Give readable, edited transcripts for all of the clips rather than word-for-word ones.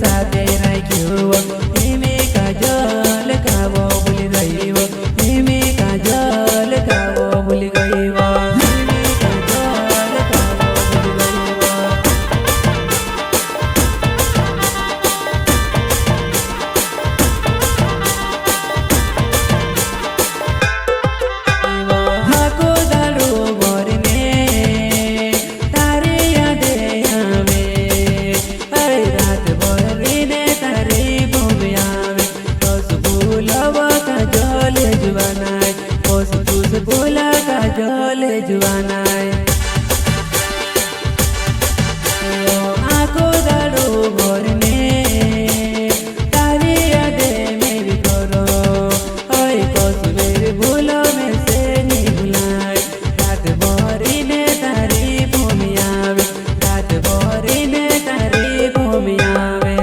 साथे राख्यो तिमी काजल काबो भुली गइयो तिमी काजल काबो भुली गइयो तिमी काजल काबो भुली गइयो हाको दारू भर्ने तारे यादे आवे रात भरिने तारे भूमि आवे ओस फूलव काजल जुवानाय ओस तुस फूला काजल जुवानाय आको दारू भर्ने तारे यादे मेरी करो ओय कोस मेरी भूलो में से नहीं भुलाय रात भरिने तारे भूमि आवे रात भरिने तारे भूमि आवे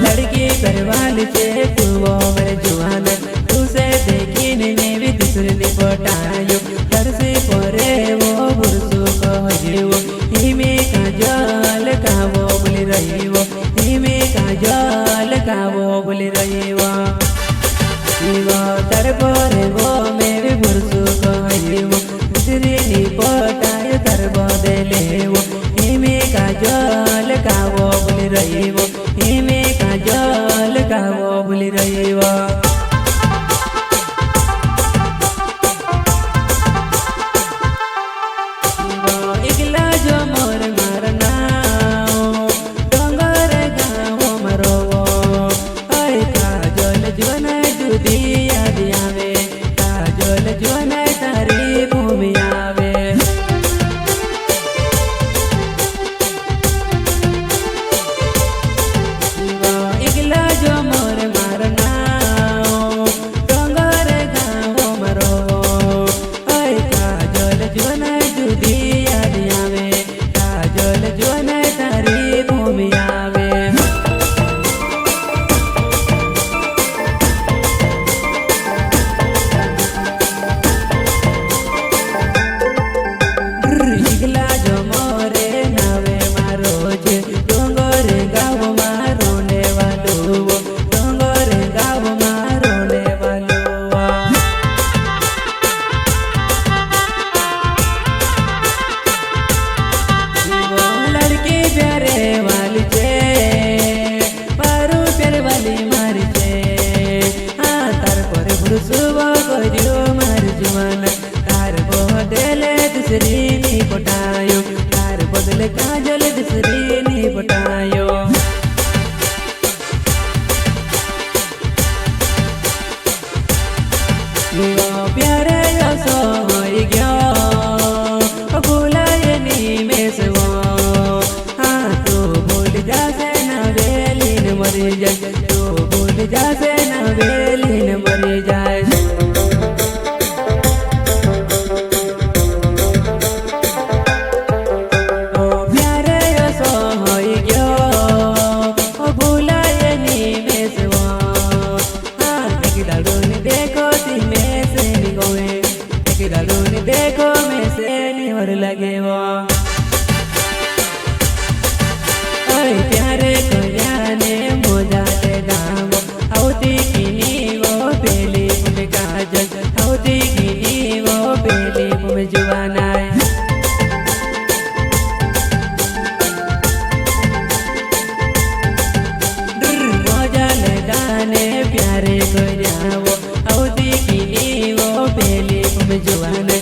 लड़की करवाल से तू वो मेरे जुआन तुसे देखी ने भी दूसरे ने पटायो घर से परे वो बुरसु कहजियो हिमे काजल काबो भुली रहियो हिमे काजल काबो भुली रहियो इवा तर परे वो मेरे बुरसु कहजियो दूसरे ने पटायो तर बदले वो हिमे काजल काबो भुली रहियो हिमे काजल काबो भुली रहियो इगला जो मोर मारना डोंगर गाँव मरो ऐ काजल जुवन जुदी याद आवे काजल जुवन तारी भूमि आवे इगला जो मोर मारना डोंगर गाँव मरो ऐ काजल जुवन जुदी याद आवे काजल जुवन तारी भूमि आवे इगला जो मोरे नावे मारो जे डोंगर गाँव मारोने वालो डोंगर गाँव मारोने वालो लड़की प्यारे वाली छे पारू प्यारे वाली मारी छे हाँ तार पर भुरसुवा कर्यो मार जुवान तार बदले दूसरी नी पटायो तार बदले काजल दूसरी नी पटायो प्यारे सो होई गयो भुलाए नी मेसवो हाँ तू भूल जासे ना वेलीन मरी जाए तू भूल जासे ना वेलीन मरी जाए प्यारे सो होई गयो भुलाए नी मेसवो हाँ देखो ती में से निगोए देखो में से निवर लगे वो प्यारे को जाने मोजा ले दाम औती की वो बेली में काजल औती की वो बेली में जुवाना मोजा ले दाने प्यारे को जाओ औती की वो बेली में जुवाना